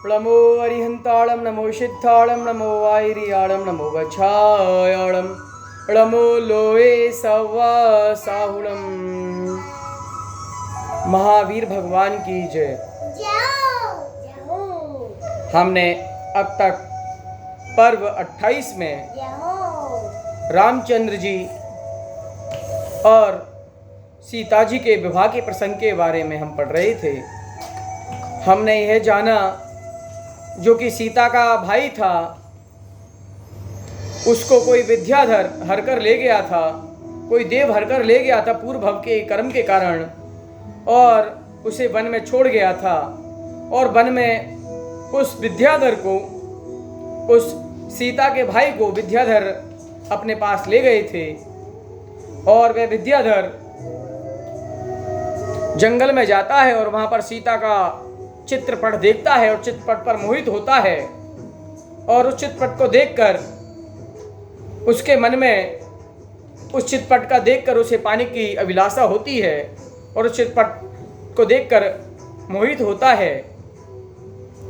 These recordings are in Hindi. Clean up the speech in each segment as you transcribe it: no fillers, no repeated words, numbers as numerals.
नमो अरिहंताळं नमो सिद्धाळं नमो वायरियाळं नमो गच्छायाळं नमो लोए सवा साहुलम। महावीर भगवान की जय। हमने अब तक पर्व 28 में रामचंद्र जी और सीता जी के विवाह के प्रसंग के बारे में हम पढ़ रहे थे। हमने यह जाना जो कि सीता का भाई था उसको कोई विद्याधर हरकर ले गया था, कोई देव हरकर ले गया था पूर्व भव के कर्म के कारण, और उसे वन में छोड़ गया था। और वन में उस विद्याधर को, उस सीता के भाई को विद्याधर अपने पास ले गए थे। और वह विद्याधर जंगल में जाता है और वहां पर सीता का चित्रपट देखता है और चित्रपट पर मोहित होता है। और उस चित्रपट को देखकर उसके मन में, उस चित्रपट का देखकर उसे पाने की अभिलाषा होती है और उस चित्रपट को देखकर मोहित होता है।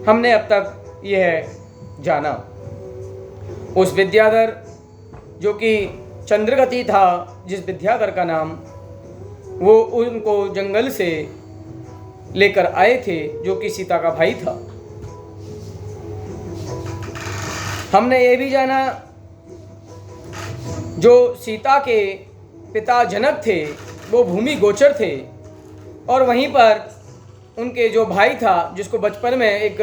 हमने अब तक यह जाना। उस विद्याधर जो कि चंद्रगति था, जिस विद्याधर का नाम, वो उनको जंगल से लेकर आए थे जो कि सीता का भाई था। हमने ये भी जाना जो सीता के पिता जनक थे वो भूमि गोचर थे, और वहीं पर उनके जो भाई था जिसको बचपन में एक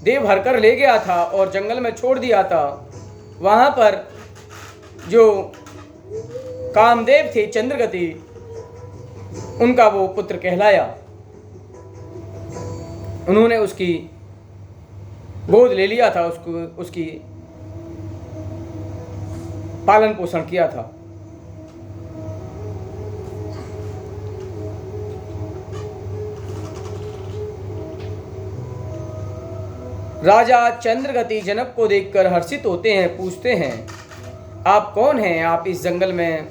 देव हरकर ले गया था और जंगल में छोड़ दिया था, वहाँ पर जो कामदेव थे चंद्रगति, उनका वो पुत्र कहलाया। उन्होंने उसकी गोद ले लिया था, उसकी पालन पोषण किया था। राजा चंद्रगति जनक को देखकर हर्षित होते हैं, पूछते हैं आप कौन हैं? आप इस जंगल में,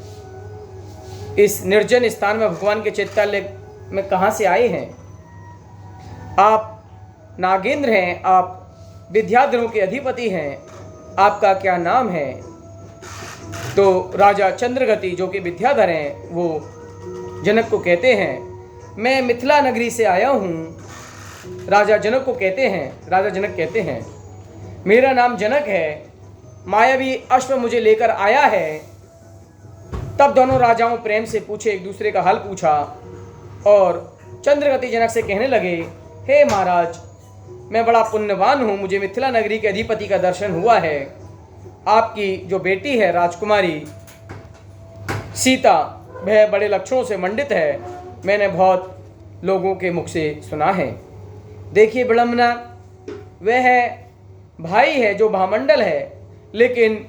इस निर्जन स्थान में भगवान के चित्रालय में कहाँ से आए हैं? आप नागेंद्र हैं, आप विद्याधरों के अधिपति हैं, आपका क्या नाम है? तो राजा चंद्रगति जो कि विद्याधर हैं वो जनक को कहते हैं मैं मिथिला नगरी से आया हूँ। राजा जनक कहते हैं मेरा नाम जनक है, मायावी अश्व मुझे लेकर आया है। तब दोनों राजाओं प्रेम से पूछे, एक दूसरे का हाल पूछा, और चंद्रगति जनक से कहने लगे हे महाराज, मैं बड़ा पुण्यवान हूँ, मुझे मिथिला नगरी के अधिपति का दर्शन हुआ है। आपकी जो बेटी है राजकुमारी सीता, वह बड़े लक्षणों से मंडित है, मैंने बहुत लोगों के मुख से सुना है। देखिए विडंबना, वह भाई है जो भामंडल है, लेकिन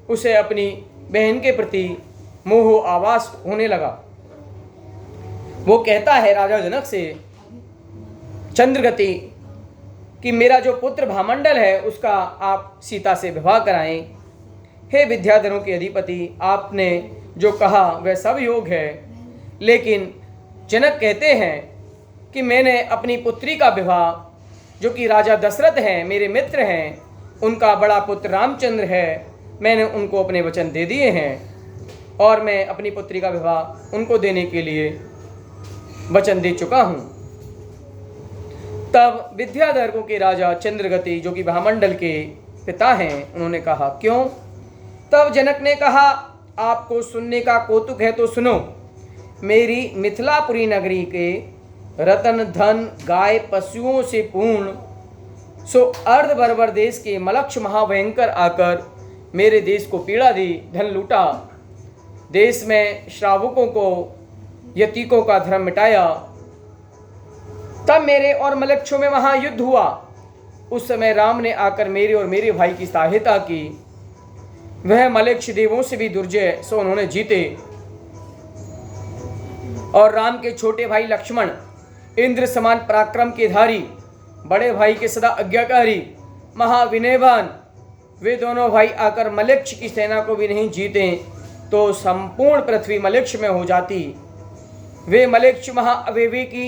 उसे अपनी बहन के प्रति मोह आभास होने लगा। वो कहता है राजा जनक से, चंद्रगति, कि मेरा जो पुत्र भामंडल है उसका आप सीता से विवाह कराएं। हे विद्याधरों के अधिपति, आपने जो कहा वह सब योग है, लेकिन जनक कहते हैं कि मैंने अपनी पुत्री का विवाह, जो कि राजा दशरथ हैं, मेरे मित्र हैं, उनका बड़ा पुत्र रामचंद्र है, मैंने उनको अपने वचन दे दिए हैं और मैं अपनी पुत्री का विवाह उनको देने के लिए वचन दे चुका हूँ। तब विद्याधर को के राजा चंद्रगति जो कि भामंडल के पिता हैं, उन्होंने कहा क्यों? तब जनक ने कहा आपको सुनने का कौतुक है तो सुनो। मेरी मिथिलापुरी नगरी के रतन धन गाय पशुओं से पूर्ण सो अर्ध बर्बर देश के मलक्ष महाभयंकर आकर मेरे देश को पीड़ा दी, धन लूटा, देश में श्रावकों को, यतीकों का धर्म मिटाया। तब मेरे और मलक्षों में वहां युद्ध हुआ। उस समय राम ने आकर मेरे और मेरे भाई की सहायता की। वह मलक्ष देवों से भी दुर्जय सो उन्होंने जीते। और राम के छोटे भाई लक्ष्मण इंद्र समान पराक्रम के धारी, बड़े भाई के सदा आज्ञाकारी, महाविनयवान, वे दोनों भाई आकर मलक्ष की सेना को भी नहीं जीते तो संपूर्ण पृथ्वी मलक्ष में हो जाती। वे मलक्ष महाअवेवी की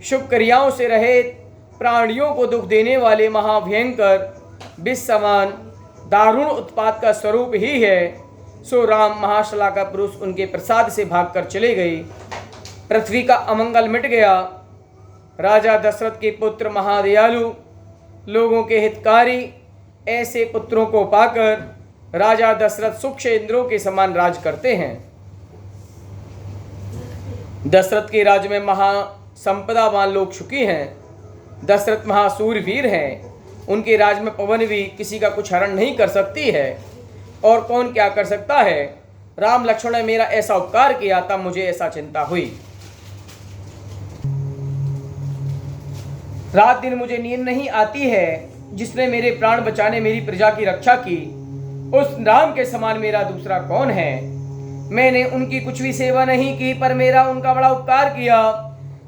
शुभ क्रियाओं से रहित प्राणियों को दुख देने वाले महाभयंकर विष समान दारुण उत्पात का स्वरूप ही है। सो राम महाशला का पुरुष उनके प्रसाद से भागकर चले गए। पृथ्वी का अमंगल मिट गया। राजा दशरथ के पुत्र महादयालु, लोगों के हितकारी, ऐसे पुत्रों को पाकर राजा दशरथ सुख से इंद्रों के समान राज करते हैं। दशरथ के राज्य में महासंपदावान लोग सुखी हैं। दशरथ महासूरवीर हैं। उनके राज में पवन भी किसी का कुछ हरण नहीं कर सकती है। और कौन क्या कर सकता है। राम लक्ष्मण ने मेरा ऐसा उपकार किया, तब मुझे ऐसा चिंता हुई। रात दिन मुझे नींद नहीं आती है। जिसने मेरे प्राण बचाने मेरी प्रजा की रक्षा की, उस राम के समान मेरा दूसरा कौन है। मैंने उनकी कुछ भी सेवा नहीं की, पर मेरा उनका बड़ा उपकार किया।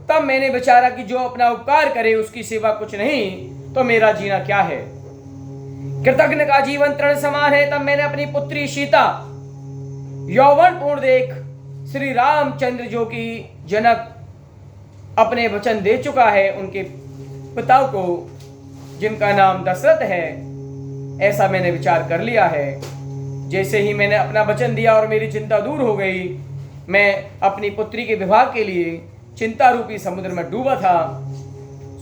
तब मैंने विचारा कि जो अपना उपकार करे उसकी सेवा कुछ नहीं, तो मेरा जीना क्या है। कृतज्ञ का जीवन तृण समान है। तब मैंने अपनी पुत्री सीता यौवन पूर्ण देख श्री रामचंद्र, जो कि जनक अपने वचन दे चुका है उनके पिता को, जिनका नाम दशरथ है, ऐसा मैंने विचार कर लिया है। जैसे ही मैंने अपना वचन दिया और मेरी चिंता दूर हो गई, मैं अपनी पुत्री के विवाह के लिए चिंता रूपी समुद्र में डूबा था।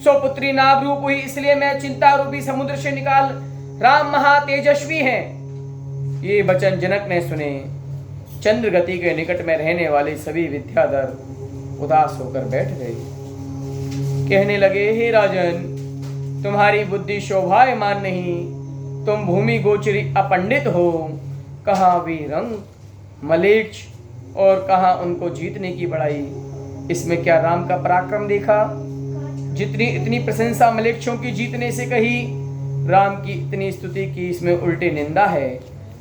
सो पुत्री नाव रूप हुई, इसलिए मैं चिंता रूपी समुद्र से निकाल। राम महातेजस्वी हैं। ये वचन जनक ने सुने। चंद्रगति के निकट में रहने वाले सभी विद्याधर उदास होकर बैठ गए। कहने लगे, हे राजन, तुम्हारी बुद्धि शोभायमान नहीं। तुम भूमि गोचरी अपंडित हो। कहाँ वीरंग मलेच्छ और कहाँ उनको जीतने की बड़ाई। इसमें क्या राम का पराक्रम देखा। जितनी इतनी प्रशंसा मलेच्छों की जीतने से कही, राम की इतनी स्तुति की, इसमें उल्टी निंदा है।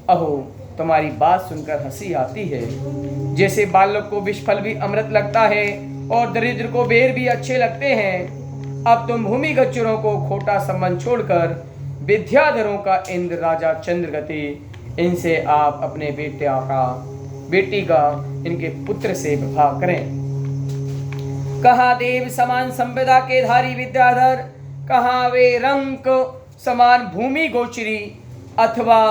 अहो, तुम्हारी बात सुनकर हंसी आती है। जैसे बालक को विषफल भी अमृत लगता है और दरिद्र को बेर भी अच्छे लगते हैं। अब तुम भूमि गच्चरों को खोटा संबंध छोड़कर विद्याधरों का इंद्र राजा चंद्रगति, इनसे आप अपने बेटी का इनके पुत्र से विवाह करें। कहाँ देव समान संपदा के धारी विद्याधर, कहाँ वे रंक समान भूमि गोचरी अथवा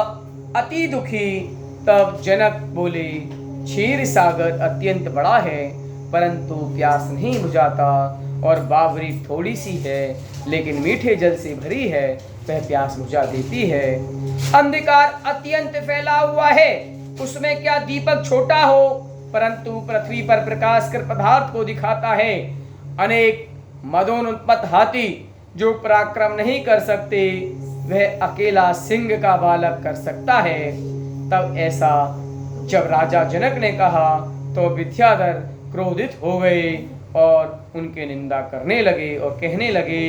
अति दुखी। तब जनक बोले, क्षीर सागर अत्यंत बड़ा है, परंतु प्यास नहीं बुझाता, और बावरी थोड़ी सी है, लेकिन मीठे जल से भरी है, वह प्यास बुझा देती है। अंधकार अत्यंत फैला हुआ है, उसमें क्या दीपक छोटा हो, परंतु पृथ्वी पर प्रकाश कर पदार्थ को दिखाता है। अनेक मदोन्मत्त हाथी जो पराक्रम नहीं कर सकते, वह अकेला सिंह का बालक कर सकता है। तब ऐसा जब राजा जनक ने कहा, तो विद्याधर क्रोधित हो गए और उनके निंदा करने लगे और कहने लगे,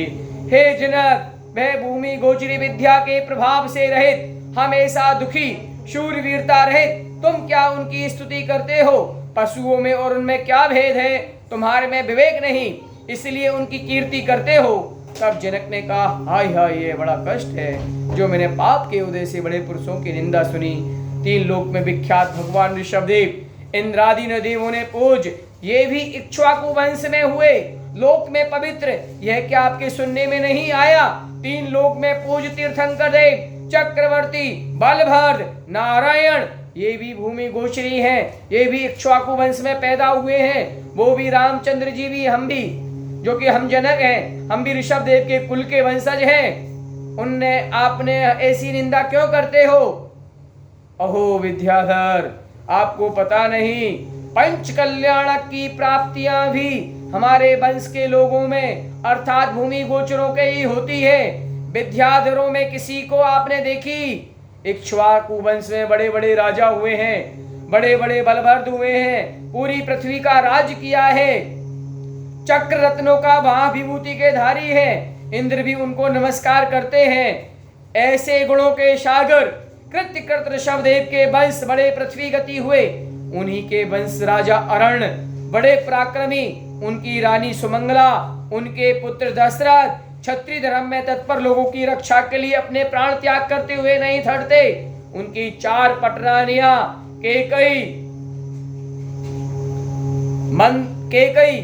हे जनक, वह भूमि गोचरी विद्या के प्रभाव से रहित, हमेशा दुखी, शूरवीरता रहित, तुम क्या उनकी स्तुति करते हो। पशुओं में और उनमें क्या भेद है, तुम्हारे में विवेक नहीं, इसलिए उनकी कीर्ति करते हो। तब जनक ने कहा, हाय हाय, ये बड़ा कष्ट है जो मैंने पाप के उदय से बड़े पुरुषों की निंदा सुनी। 3 लोक में विख्यात भगवान ऋषभदेव, इंद्रादि न देवों ने पूज, ये भी इक्ष्वाकु वंश में हुए, लोक में पवित्र, यह क्या आपके सुनने में नहीं आया। 3 लोक में पूज तीर्थंकर देव, चक्रवर्ती, बलभद्र, नारायण, ये भी भूमि गोचरी हैं, ये भी इक्ष्वाकु वंश में पैदा हुए हैं। वो भी रामचंद्र जी भी, हम भी, जो कि हम जनक हैं, हम भी ऋषभ देव के कुल के वंशज हैं। उनने आपने ऐसी निंदा क्यों करते हो। अहो विद्याधर, आपको पता नहीं, पंच कल्याण की प्राप्तियां भी हमारे वंश के लोगों में अर्थात भूमि गोचरों के ही होती है। विद्याधरों में किसी को आपने देखी। इक्ष्वाकु वंश में बड़े बड़े राजा हुए हैं, बड़े बड़े बलभद्र हुए हैं, पूरी पृथ्वी का राज किया है, चक्र रत्नों का महाविभूति के धारी है, इंद्र भी उनको नमस्कार करते हैं। ऐसे गुणों के सागर कृत्यकृत ऋषभदेव के वंश बड़े पृथ्वी गति हुए। उन्हीं के वंश राजा अरण बड़े पराक्रमी, उनकी रानी सुमंगला, उनके पुत्र दशरथ क्षत्रिय धर्म में तत्पर, लोगों की रक्षा के लिए अपने प्राण त्याग करते हुए नहीं थड़ते। उनकी 4 पटरानियां केकई,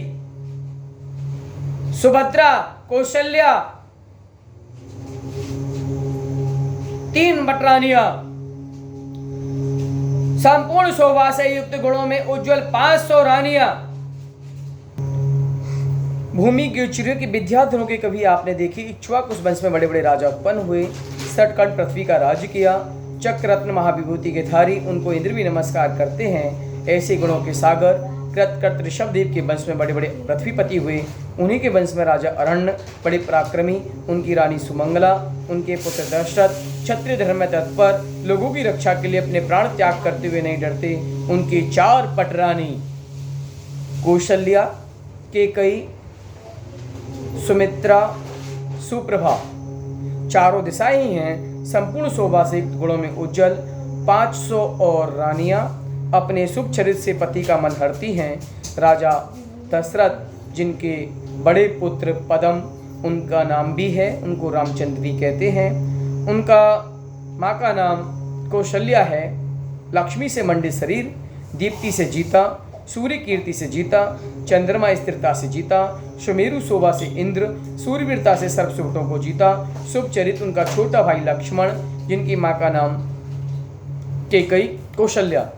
सुभद्रा, कौशल्या 3 पटरानियां, संपूर्ण शोभा से युक्त गुणों में उज्जवल 500 रानियां। भूमि के चिड़ियों की विद्याधरों के कभी आपने देखी। इक्ष्वाकु वंश में बड़े बड़े राजा उत्पन्न हुए, सटकट पृथ्वी का राज्य किया, चक्र रत्न महाविभूति के धारी, उनको इंद्र भी नमस्कार करते हैं। ऐसे गुणों के सागर कृत ऋषभदेव के वंश में बड़े बड़े पृथ्वीपति हुए। उन्हीं के वंश में राजा अरण्य बड़े पराक्रमी, उनकी रानी सुमंगला, उनके पुत्र दशरथ क्षत्रिय धर्म में तत्पर, लोगों की रक्षा के लिए अपने प्राण त्याग करते हुए नहीं डरते। उनकी 4 पटरानी कौशल्या, केकई, सुमित्रा, सुप्रभा, चारों दिशाएं ही हैं। संपूर्ण शोभा से युक्त गुणों में उज्जवल 500 और रानियां अपने शुभ चरित्र से पति का मन हरती हैं। राजा दशरथ, जिनके बड़े पुत्र पदम उनका नाम भी है, उनको रामचंद्र भी कहते हैं। उनका माँ का नाम कौशल्या है। लक्ष्मी से मंडित शरीर, दीप्ति से जीता, सूर्य कीर्ति से जीता, चंद्रमा स्थिरता से जीता, सुमेरु शोभा से इंद्र, सूर्यवीरता से सर्व सुखों को जीता। शुभ चरित्र उनका छोटा भाई लक्ष्मण, जिनकी माँ का नाम केकई कौशल्या,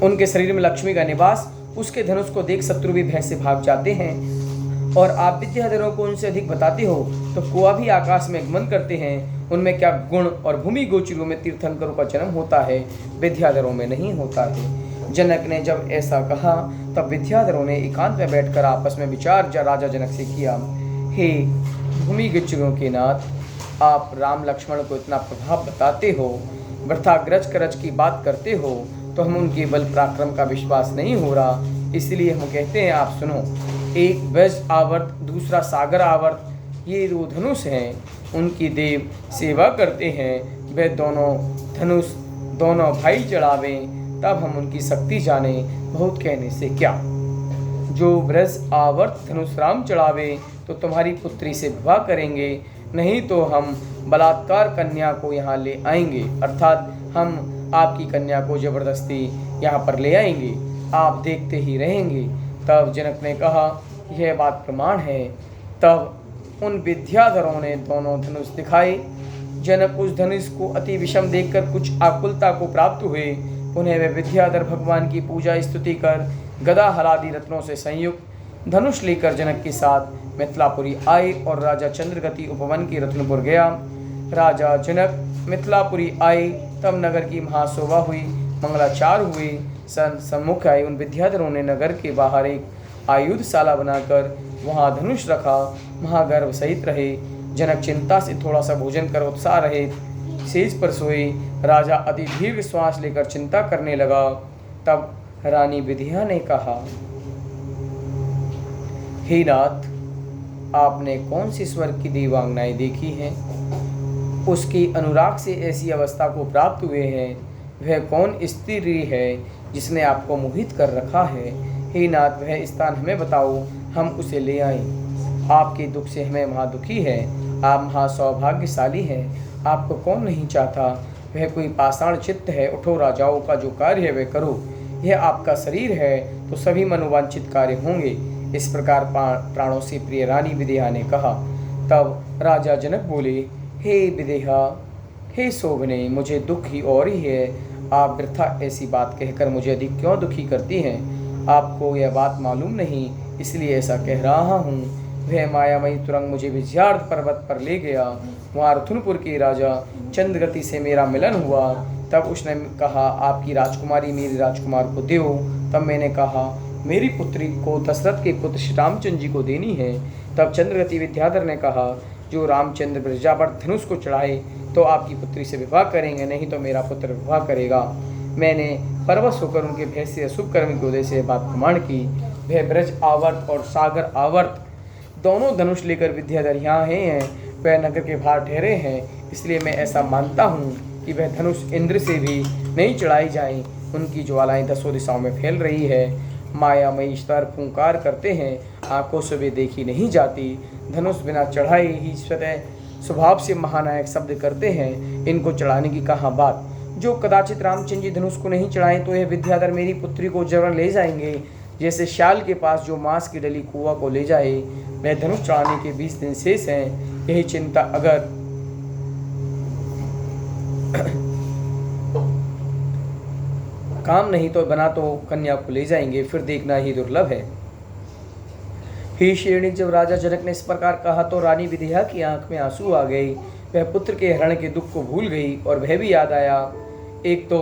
उनके शरीर में लक्ष्मी का निवास। उसके धनुष को देख शत्रु भी भय से भाग जाते हैं। और आप विद्याधरों को उनसे अधिक बताते हो तो कुआ भी आकाश में गमन करते हैं। उनमें क्या गुण और भूमि गोचरों में तीर्थंकरों का जन्म होता है, विद्याधरों में नहीं होता है। जनक ने जब ऐसा कहा तब विद्याधरों ने एकांत में बैठकर आपस में विचार राजा जनक से किया। हे भूमि गोचरों के नाथ, आप राम लक्ष्मण को इतना प्रभाव बताते हो, वृथा ग्रज करज की बात करते हो, तो हम उनके बल पराक्रम का विश्वास नहीं हो रहा। इसलिए हम कहते हैं, आप सुनो। एक वज्र आवर्त, दूसरा सागर आवर्त, ये 2 धनुष हैं। उनकी देव सेवा करते हैं। वे दोनों धनुष दोनों भाई चढ़ावें, तब हम उनकी शक्ति जाने। बहुत कहने से क्या, जो व्रज आवर्त धनुष राम चढ़ावे तो तुम्हारी पुत्री से विवाह करेंगे, नहीं तो हम बलात्कार कन्या को यहाँ ले आएंगे, अर्थात हम आपकी कन्या को जबरदस्ती यहाँ पर ले आएंगे, आप देखते ही रहेंगे। तब जनक ने कहा, यह बात प्रमाण है। तब उन विद्याधरों ने दोनों धनुष दिखाए। जनक उस धनुष को अति विषम देखकर कुछ आकुलता को प्राप्त हुए। उन्हें वे विद्याधर भगवान की पूजा स्तुति कर गदा हलादि रत्नों से संयुक्त धनुष लेकर जनक के साथ मिथिलापुरी आए और राजा चंद्रगति उपवन के रत्नपुर गया। राजा जनक मिथिलापुरी आए तब नगर की महाशोभा हुई, मंगलाचार हुए। सम्मुख आए उन विद्याधरों ने नगर के बाहर एक आयुधशाला बनाकर वहां धनुष रखा, महागर्व सहित रहे। जनक चिंता से थोड़ा सा भोजन कर उत्साह रहे, सेज पर सोए। राजा अति दीर्घ श्वास लेकर चिंता करने लगा। तब रानी विद्या ने कहा, हे नाथ, आपने कौन सी स्वर्ग की देवांगनाएं देखी हैं? उसकी अनुराग से ऐसी अवस्था को प्राप्त हुए हैं। वह कौन स्त्री है जिसने आपको मोहित कर रखा है? हे नाथ, वह स्थान हमें बताओ, हम उसे ले आएं। आपके दुख से हमें महादुखी है। आप महासौभाग्यशाली हैं। आपको कौन नहीं चाहता? वह कोई पाषाण चित्त है। उठो, राजाओं का जो कार्य है वह करो। यह आपका शरीर है तो सभी मनोवांछित कार्य होंगे। इस प्रकार प्राणों से प्रिय रानी विदेहा ने कहा। तब राजा जनक बोले, हे विदेहा, हे शोभने, मुझे दुख ही और ही है। आप वृथा ऐसी बात कहकर मुझे अधिक क्यों दुखी करती हैं? आपको यह बात मालूम नहीं, इसलिए ऐसा कह रहा हूँ। वह मायामयी तुरंग मुझे विजयार्थ पर्वत पर ले गया। वहाँ रथुनपुर के राजा चंद्रगति से मेरा मिलन हुआ। तब उसने कहा, आपकी राजकुमारी मेरी राजकुमार को दो। तब मैंने कहा, मेरी पुत्री को दशरथ के पुत्र श्री रामचंद्र जी को देनी है। तब चंद्रगति विद्याधर ने कहा, जो रामचंद्र ब्रजा पर धनुष को चढ़ाए तो आपकी पुत्री से विवाह करेंगे, नहीं तो मेरा पुत्र विवाह करेगा। मैंने परवश होकर उनके भय से अशुभ कर्म की वजह से बात प्रमाण की। वह ब्रज आवर्त और सागर आवर्त दोनों धनुष लेकर विद्याधर यहाँ हैं। वह नगर के बाहर ठहरे हैं, इसलिए मैं ऐसा मानता हूँ कि वह धनुष इंद्र से भी नहीं चढ़ाई जाएं। उनकी ज्वालाएं 10 दिशाओं में फैल रही है। मायामयी स्तर फूंकार करते हैं, आंखों से वे देखी नहीं जाती। धनुष बिना चढ़ाए ही स्वतः स्वभाव से महानायक शब्द करते हैं। इनको चढ़ाने की कहाँ बात? जो कदाचित रामचंद्र जी धनुष को नहीं चढ़ाएं तो यह विद्याधर मेरी पुत्री को जबरन ले जाएंगे, जैसे श्याल के पास जो मांस की डली कुआ को ले जाए। वह धनुष चढ़ाने के 20 दिन शेष हैं। यही चिंता अगर काम नहीं तो बना तो कन्या को ले जाएंगे, फिर देखना ही दुर्लभ है। ही श्रेणी, जब राजा जनक ने इस प्रकार कहा तो रानी विदेहा की आंख में आंसू आ गए। वह पुत्र के हरण के दुख को भूल गई और वह भी याद आया। एक तो